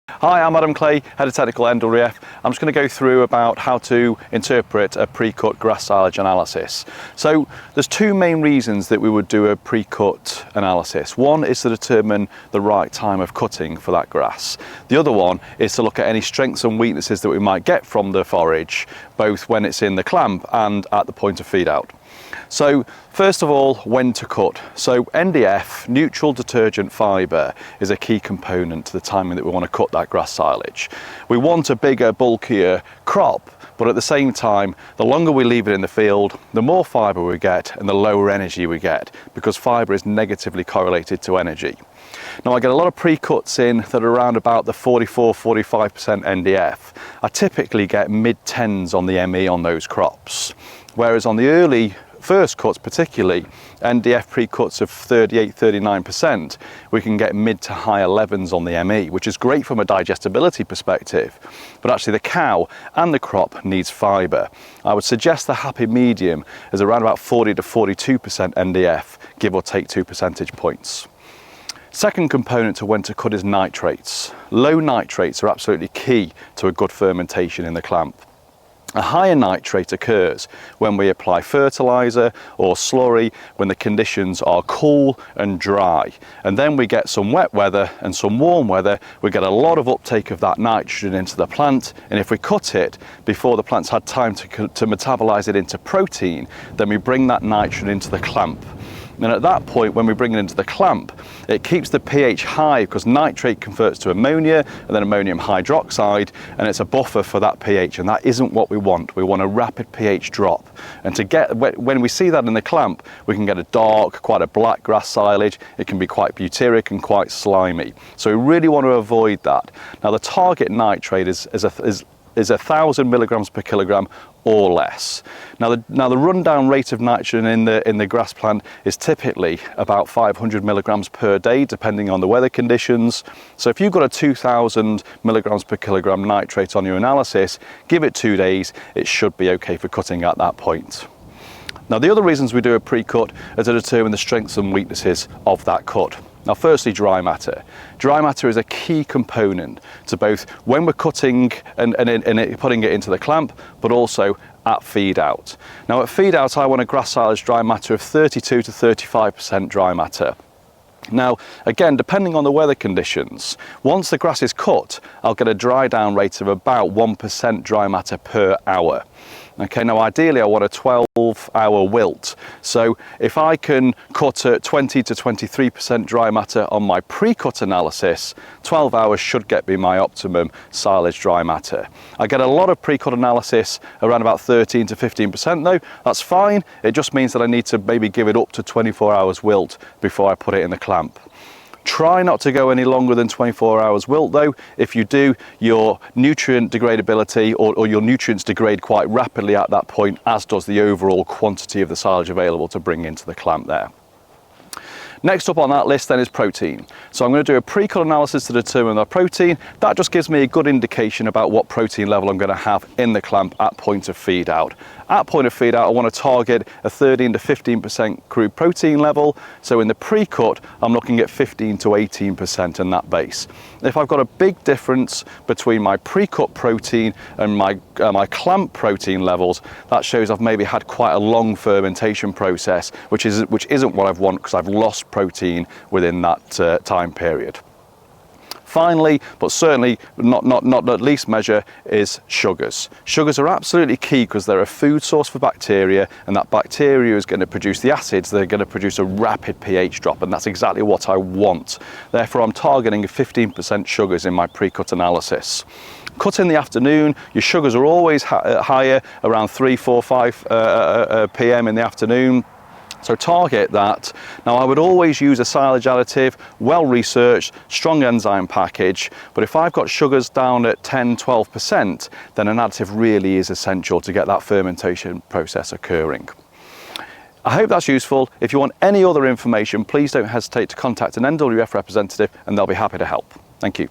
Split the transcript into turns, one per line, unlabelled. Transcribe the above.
Hi, I'm Adam Clay, Head of Technical at NWF. I'm just going to go through about how to interpret a pre-cut grass silage analysis. So there's two main reasons that we would do a pre-cut analysis. One is to determine the right time of cutting for that grass. The other one is to look at any strengths and weaknesses that we might get from the forage, both when it's in the clamp and at the point of feed out. So first of all, when to cut. So NDF, neutral detergent fibre, is a key component to the timing that we want to cut that grass silage. We want a bigger, bulkier crop, but at the same time, the longer we leave it in the field, the more fibre we get and the lower energy we get, because fibre is negatively correlated to energy. Now, I get a lot of pre-cuts in that are around about the 44-45% NDF. I typically get mid-10s on the ME on those crops, whereas on the early first cuts, particularly NDF pre-cuts of 38-39%, we can get mid to high 11s on the ME, which is great from a digestibility perspective, but actually the cow and the crop needs fibre. I would suggest the happy medium is around about 40-42% NDF, give or take 2 percentage points. Second component to when to cut is nitrates. Low nitrates are absolutely key to a good fermentation in the clamp. A higher nitrate occurs when we apply fertiliser or slurry when the conditions are cool and dry, and then we get some wet weather and some warm weather. We get a lot of uptake of that nitrogen into the plant, and if we cut it before the plant's had time to metabolise it into protein, then we bring that nitrogen into the clamp. And at that point, when we bring it into the clamp, it keeps the pH high because nitrate converts to ammonia and then ammonium hydroxide, and it's a buffer for that pH, and that isn't what we want. We want a rapid pH drop. And when we see that in the clamp, we can get a dark, quite a black grass silage. It can be quite butyric and quite slimy. So we really want to avoid that. Now, the target nitrate is 1,000 milligrams per kilogram or less. Now the rundown rate of nitrogen in the grass plant is typically about 500 milligrams per day, depending on the weather conditions. So if you've got a 2,000 milligrams per kilogram nitrate on your analysis, give it 2 days, it should be okay for cutting at that point. Now, the other reasons we do a pre-cut are to determine the strengths and weaknesses of that cut. Now, firstly, dry matter. Dry matter is a key component to both when we're cutting and putting it into the clamp, but also at feed out. Now, at feed out, I want a grass silage dry matter of 32 to 35% dry matter. Now, again, depending on the weather conditions, once the grass is cut, I'll get a dry down rate of about 1% dry matter per hour. Okay, now ideally I want a 12-hour wilt. So if I can cut at 20 to 23% dry matter on my pre-cut analysis, 12 hours should get me my optimum silage dry matter. I get a lot of pre-cut analysis around about 13 to 15% though. That's fine. It just means that I need to maybe give it up to 24 hours wilt before I put it in the clamp. Try not to go any longer than 24 hours wilt though. If you do, your nutrient degradability or your nutrients degrade quite rapidly at that point, as does the overall quantity of the silage available to bring into the clamp there. Next up on that list then is protein. So I'm going to do a pre-cut analysis to determine the protein. That just gives me a good indication about what protein level I'm going to have in the clamp at point of feed out. At point of feed out, I want to target a 13 to 15% crude protein level. So in the pre-cut, I'm looking at 15 to 18% in that base. If I've got a big difference between my pre-cut protein and my clamp protein levels, that shows I've maybe had quite a long fermentation process, which isn't what I want because I've lost protein within that time period. Finally, but certainly not the least measure, is sugars. Sugars are absolutely key because they're a food source for bacteria, and that bacteria is going to produce the acids. They're going to produce a rapid pH drop, and that's exactly what I want. Therefore, I'm targeting 15% sugars in my pre-cut analysis. Cut in the afternoon, your sugars are always higher, around 3, 4, 5 p.m. in the afternoon. So target that. Now, I would always use a silage additive, well-researched, strong enzyme package, but if I've got sugars down at 10-12%, then an additive really is essential to get that fermentation process occurring. I hope that's useful. If you want any other information, please don't hesitate to contact an NWF representative and they'll be happy to help. Thank you.